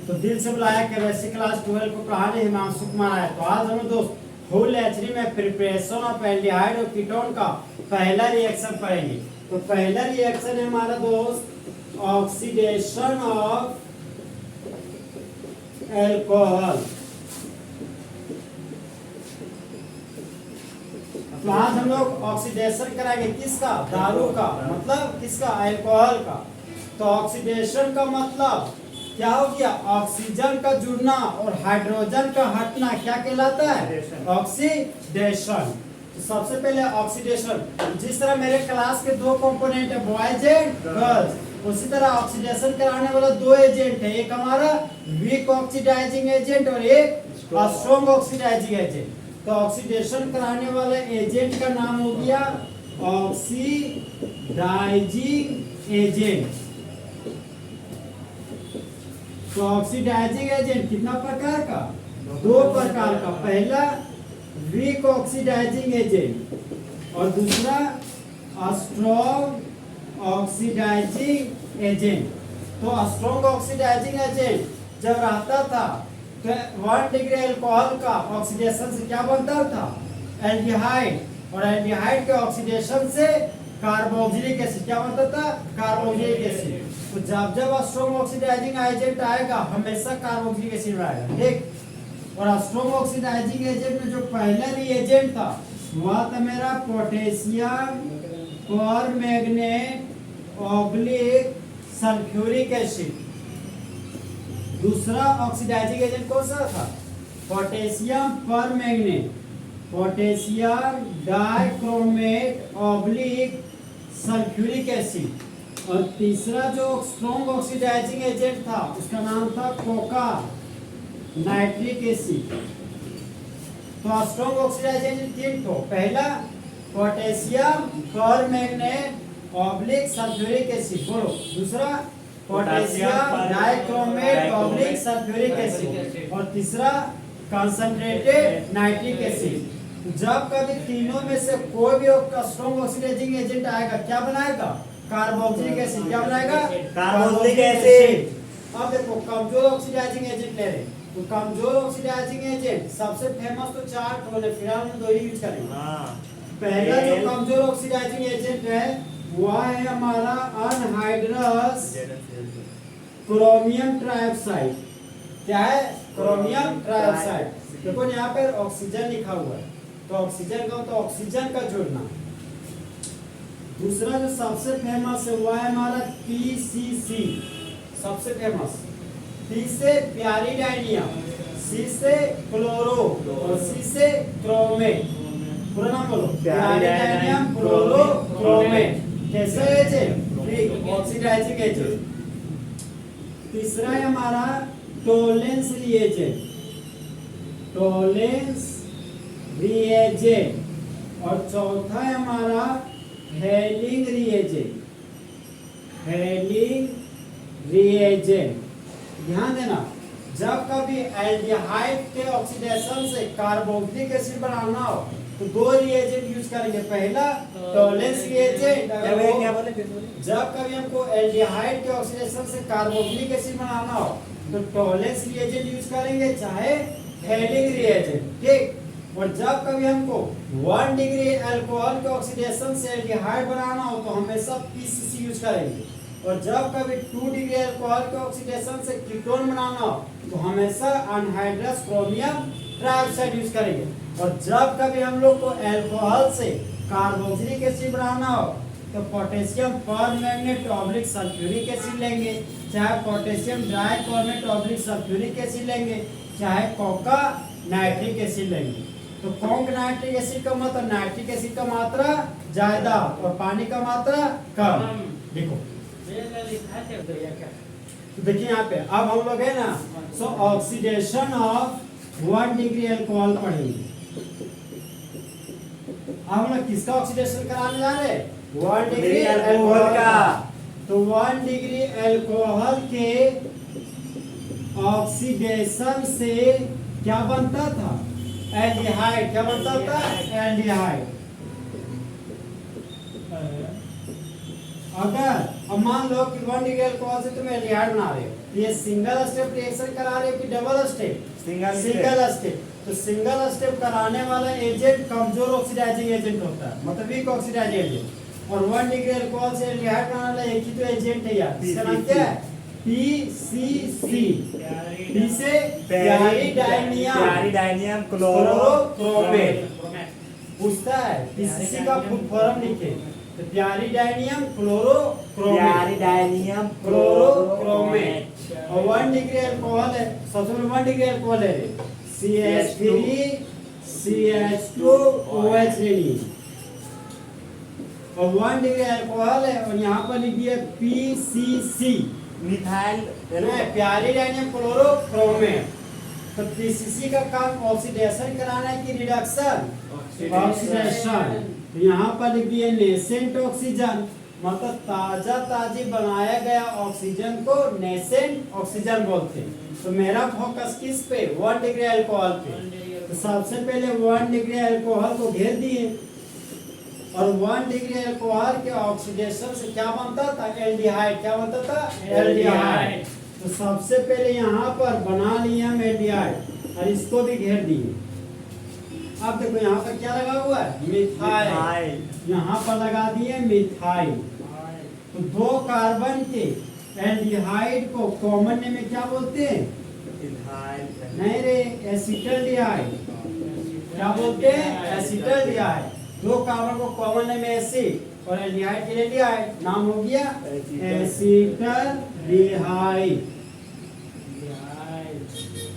तो दिल से बुलाया केमिस्ट्री क्लास 12 को पढ़ाने हिमांशु कुमार आए। तो आज हम दोस्त होल एचडी में प्रिपरेशन ऑफ एल्डिहाइड और कीटोन का पहला रिएक्शन पढ़ेंगे। तो पहला रिएक्शन है हमारा दोस्त ऑक्सीडेशन ऑफ एल्कोहल। तो आज हम लोग ऑक्सीडेशन कराएंगे किसका? दारू का, मतलब किसका? अल्कोहल का। तो ऑक्सीडेशन का मतलब क्या हो गया? ऑक्सीजन का जुड़ना और हाइड्रोजन का हटना क्या कहलाता है? ऑक्सीडेशन। तो सबसे पहले ऑक्सीडेशन, जिस तरह मेरे क्लास के दो कंपोनेंट है बॉयज एंड गर्ल्स, उसी तरह ऑक्सीडेशन कराने वाला दो एजेंट है, एक हमारा वीक ऑक्सीडाइजिंग एजेंट और एक स्ट्रॉन्ग ऑक्सीडाइजिंग एजेंट। तो ऑक्सीडेशन कराने वाले एजेंट का नाम हो गया ऑक्सीडाइजिंग एजेंट। तो ऑक्सीडाइजिंग एजेंट कितना प्रकार का? दो प्रकार का। पहला वीक ऑक्सीडाइजिंग एजेंट और दूसरा स्ट्रॉन्ग ऑक्सीडाइजिंग एजेंट। तो स्ट्रॉन्ग ऑक्सीडाइजिंग एजेंट जब रहता था तो 1 डिग्री अल्कोहल का ऑक्सीडेशन से क्या बनता था? एल्डिहाइड, और एल्डिहाइड के ऑक्सीडेशन से कार्बोक्सिलिक एसिड क्या बनता था? Carboxylic acid. तो जब जब स्ट्रॉन्ग ऑक्सीडाइजिंग एजेंट आएगा हमेशा कार्बोक्सिलिक एसिड आएगा, ठीक। और स्ट्रॉन्ग ऑक्सीडाइजिंग एजेंट में जो पहला रिएजेंट था वह था मेरा potassium permanganate oblique sulphuric acid. दूसरा ऑक्सीडाइजिंग एजेंट कौन सा था? Potassium permanganate, potassium dichromate oblique sulphuric acid. और तीसरा जो स्ट्रॉन्ग ऑक्सीडाइजिंग एजेंट था उसका नाम था कोका नाइट्रिक एसिड। तो स्ट्रॉन्ग ऑक्सीडाइजिंग एजेंट तीन तो, पहला potassium permanganate oblique sulphuric acid, बोलो। दूसरा potassium dichromate oblique sulphuric acid और तीसरा कंसंट्रेटेड नाइट्रिक एसिड। जब कभी तीनों में से कोई भी स्ट्रॉन्ग ऑक्सीडाइजिंग एजेंट आएगा क्या बनाएगा? Carboxylic acid. क्या बनाएगा? Carboxylic acid. अब देखो कमजोर ऑक्सीडाइजिंग एजेंट ले रहे, तो कमजोर ऑक्सीडाइजिंग एजेंट सबसे फेमस तो चार ठोले, फिलहाल हम दो ही यूज करेंगे। पहला जो कमजोर ऑक्सीडाइजिंग एजेंट है वह है हमारा अनहाइड्रस क्रोमियम ट्राइऑक्साइड। क्या है? Chromium trioxide. देखो यहाँ पर ऑक्सीजन लिखा हुआ है, तो ऑक्सीजन का तो ऑक्सीजन का जुड़ना। दूसरा जो सबसे फेमस है वह है हमारा पीसीसी, सबसे फेमस। पी से प्यारिडाइनियम, सी से क्लोरो और सी से क्रोमेट। पूरा नाम बोलो, प्यारिडाइनियम क्लोरो क्रोमेट। कैसे एजेंट? Oxidizing agent. तीसरा है हमारा टोलेंस रिएजेंट, टोलेंस रिएजेंट। और चौथा है हमारा हेलिंग रिएजेंट, हेलिंग रिएजेंट। ध्यान देना, जब कभी एल्डिहाइड के ऑक्सीडेशन से कार्बोक्सिलिक एसिड बनाना हो तो दो रिएजेंट यूज करेंगे। पहला टोलेंस रिएजेंट, जब कभी हमको एल्डिहाइड के ऑक्सीडेशन से कार्बोक्सिलिक एसिड बनाना हो तो टोलेंस रिएजेंट यूज करेंगे, चाहे हेलिंग रिएजेंट, ठीक। और जब कभी हमको 1 डिग्री अल्कोहल के ऑक्सीडेशन से एल्डिहाइड बनाना हो तो हमेशा पीसीसी यूज करेंगे। और जब कभी 2 डिग्री अल्कोहल के ऑक्सीडेशन से कीटोन बनाना हो तो हमेशा अनहाइड्रस क्रोमियम ट्राइऑक्साइड यूज करेंगे। और जब कभी हम लोग को अल्कोहल से कार्बोक्सिलिक एसिड बनाना हो तो potassium permanganate oblique sulphuric acid लेंगे, चाहे potassium dichromate oblique sulphuric acid लेंगे, चाहे कोका नाइट्रिक एसिड लेंगे। तो कौन नाइट्रिक एसिड का मतलब? नाइट्रिक एसिड का मात्रा ज्यादा और पानी का मात्रा कम। देखो तो देखिए यहाँ पे अब हम लोग है ना, सो ऑक्सीडेशन ऑफ 1 डिग्री अल्कोहल पढ़ेंगे। अब हम लोग किसका ऑक्सीडेशन कराने जा रहे हैं? 1 डिग्री अल्कोहल का। तो 1 डिग्री अल्कोहल के ऑक्सीडेशन से क्या बनता था? एल्डिहाइड। क्या बनता था? एल्डिहाइड। अगर अब मान लो कि 1 डिग्री अल्कोहल से तुम एल्डिहाइड बना रहे हो ये सिंगल स्टेप रिएक्शन करा रहे हो कि double step? Single single step. तो सिंगल स्टेप कराने वाला एजेंट कमजोर ऑक्सीडाइजिंग एजेंट होता है, मतलब वीक ऑक्सीडाइजिंग एजेंट। और 1 डिग्री अल्कोहल से एल्डिहाइड बनाने वाला एक ही तो एजेंट है यार, इसका नाम क्या है? PCC। पी से प्यारिडाइनियम क्लोरोक्रोमेट। पूछता है PCC का फुल फॉर्म लिखे, तो प्यारिडाइनियम क्लोरोक्रोमेट। और 1 डिग्री अल्कोहल है, सबसे पहले 1 डिग्री अल्कोहल है CH3 CH2OH लेनी, और 1 डिग्री अल्कोहल है और यहाँ पर लिख दिया PCC मिथाइल प्यारिडाइनियम क्लोरोक्रोमेट। तो PCC का काम ऑक्सीडेशन कराना है कि रिडक्शन? ऑक्सीडेशन। तो यहाँ पर लिख दिया नेसेंट ऑक्सीजन, मतलब ताजी बनाया गया ऑक्सीजन को नेसेंट ऑक्सीजन बोलते हैं। तो मेरा फोकस किस पे? 1 डिग्री अल्कोहल पे। तो सबसे पहले 1 डिग्री अल्कोहल को घेर दिए, और 1 डिग्री अल्कोहल के ऑक्सीडेशन से क्या बनता था? एल्डिहाइड। क्या बनता था? एल्डिहाइड। तो सबसे पहले यहाँ पर बना लिया हम एल्डिहाइड और इसको भी घेर दिए। अब देखो यहाँ पर क्या लगा हुआ है? मिथाइल। यहाँ पर लगा दिए मिथाइल। तो 2 कार्बन के एल्डिहाइड को कॉमन नेम में क्या बोलते हैं? नहीं रे, एसिटल्डिहाइड। क्या बोलते हैं? एसिटल्डिहाइड। 2 कार्बन को कॉमन नेम में एसिड और एल्डिहाइड के लिए एल्डिहाइड, नाम हो गया एसिटल्डिहाइड।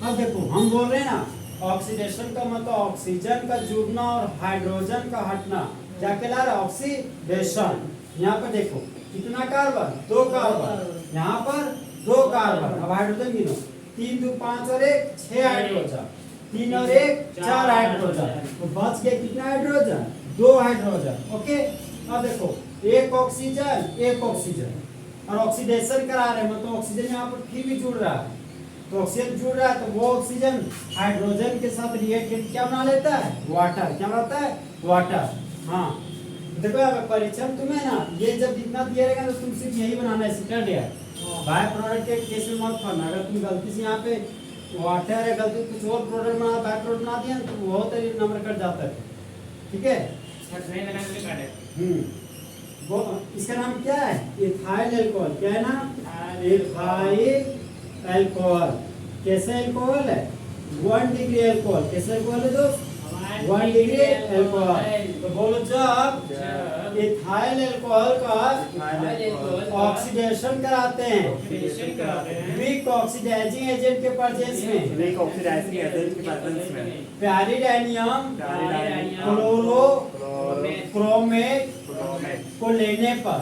अब देखो हम बोल रहे हैं ना, ऑक्सीडेशन का मतलब ऑक्सीजन का जुड़ना और हाइड्रोजन का हटना, क्या कहला रहा है? ऑक्सीडेशन। यहाँ पर देखो कितना कार्बन? 2 कार्बन। यहाँ पर 2 कार्बन। अब हाइड्रोजन गिनो, 3 2 5 और 1 6 हाइड्रोजन, 3 और 1 4 हाइड्रोजन। तो बच गए कितना हाइड्रोजन? 2 हाइड्रोजन। ओके। अब देखो 1 ऑक्सीजन 1 ऑक्सीजन, और ऑक्सीडेशन करा रहे हैं, मतलब ऑक्सीजन यहाँ पर फिर भी जुड़ रहा है। तो ऑक्सीजन जुड़ रहा है तो वो ऑक्सीजन हाइड्रोजन के साथ रिएक्ट करके क्या बना लेता है? वाटर। क्या बनाता है? वाटर। हाँ देखो अब परीक्षा में तुम्हें ना ये जब जितना दिया रहेगा तो तुम सिर्फ यही बनाना है, एसिटल्डिहाइड। बाय प्रोडक्ट के केस में मत करना। अगर तुम गलती से यहाँ पे वाटर है, गलती कुछ और प्रोडक्ट बना, बाय प्रोडक्ट बना दिया तो बहुत नंबर कट जाता है। ठीक है। वो इसका नाम क्या है? Ethyl alcohol. क्या है ना? Ethyl alcohol. कैसे अल्कोहल है? 1 डिग्री अल्कोहल। कैसे अल्कोहल है दोस्त? 1 डिग्री अल्कोहल। तो बोलो जब इथाइल अल्कोहल का ऑक्सीडेशन कराते हैं वीक ऑक्सीडाइजिंग एजेंट के प्रेजेंस में, प्यारिडाइनियम क्लोरोक्रोमेट को लेने पर,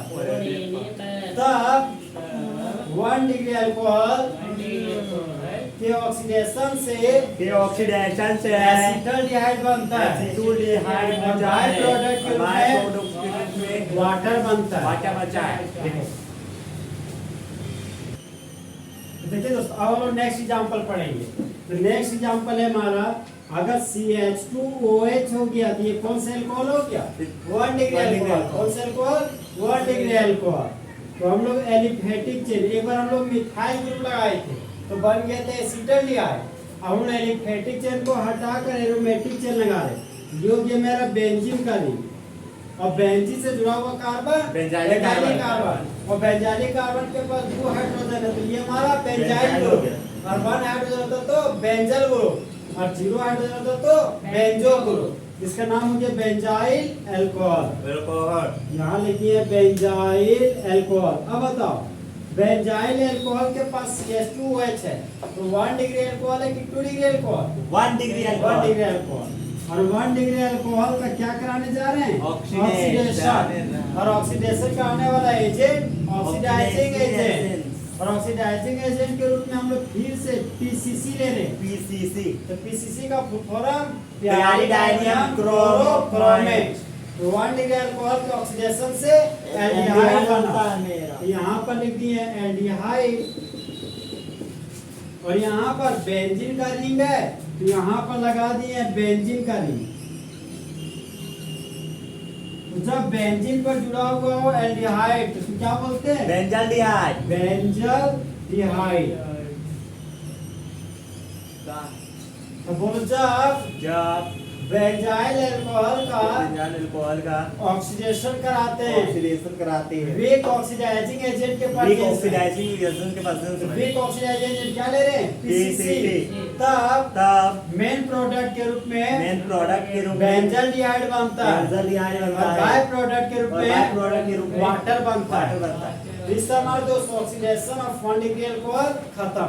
तब 1 डिग्री अल्कोहल के ऑक्सीडेशन से एसिटल्डिहाइड बनता है। और बाय प्रोडक्ट के रूप में वाटर बनता है। देखिए दोस्तों, अब हम लोग नेक्स्ट एग्जांपल पढ़ेंगे। तो नेक्स्ट एग्जांपल है हमारा, अगर CH2OH हो गया तो ये कौन सा अल्कोहल हो गया? 1 डिग्री अल्कोहल। कौन सा अल्कोहल? 1 degree alcohol. तो हम लोग एलिफेटिक चेन, एक बार हम लोग मिथाइल ग्रुप लगाए थे तो बन गया था एसिटल्डिहाइड। अब हम एलिफेटिक चेन को हटाकर एरोमेटिक चेन लगा रहे, जो कि मेरा बेंजीन का रिंग, और बेंजीन से जुड़ा हुआ कार्बन बेंजाइलिक कार्बन, और बेंजाइलिक कार्बन के पास 2 हाइड्रोजन है तो ये हमारा बेंजाइल ग्रुप, और 1 हाइड्रोजन होता तो बेंजल ग्रुप, और 0 हाइड्रोजन होता तो बेंजो ग्रुप। इसका नाम हो गया बेंजाइल अल्कोहल। यहाँ लिखिए बेंजाइल अल्कोहल। अब बताओ बेंजाइल अल्कोहल के पास CH2OH है, तो 1 डिग्री अल्कोहल है कि 2 डिग्री अल्कोहल? 1 degree alcohol. और 1 डिग्री अल्कोहल का क्या कराने जा रहे हैं? ऑक्सीडेशन। और ऑक्सीडेशन कराने वाला एजेंट ऑक्सीडाइजिंग एजेंट, और ऑक्सीडाइजिंग एजेंट के रूप में हम लोग फिर से PCC ले रहे हैं। PCC। तो PCC का फुल फॉर्म प्यारिडाइनियम क्लोरोक्रोमेट। तो 1 डिग्री अल्कोहल के ऑक्सीडेशन से एल्डिहाइड बना। यहाँ पर लिख दिए एल्डिहाइड, और यहाँ पर बेंजीन का रिंग है तो यहाँ पर लगा दिए बेंजीन का रिंग। तो जब बेंजीन पर जुड़ा हुआ हो एल्डिहाइड तो क्या बोलते हैं? बेंजल्डिहाइड। बेंजल्डिहाइड। डिहाइड। तो बोलो जब बेंजाइल अल्कोहल का अल्कोहल का ऑक्सीडेशन कराते हैं, ऑक्सीडेशन कराते हैं, वीक ऑक्सीडाइजिंग एजेंट के वीक पास ऑक्सीडाइजिंग एजेंट के पास वीक ऑक्सीडाइजिंग एजेंट क्या ले रहे हैं? PCC। तब तब मेन प्रोडक्ट के रूप में मेन प्रोडक्ट के रूप में बेंजाल्डिहाइड बनता है, बेंजाल्डिहाइड और बनता है, बाय प्रोडक्ट के रूप और बाय प्रोडक्ट के रूप में में वाटर बनता वाटर है। बनता है। इस तरह दोस्तों ऑक्सीडेशन ऑफ 1 डिग्री अल्कोहल खत्म।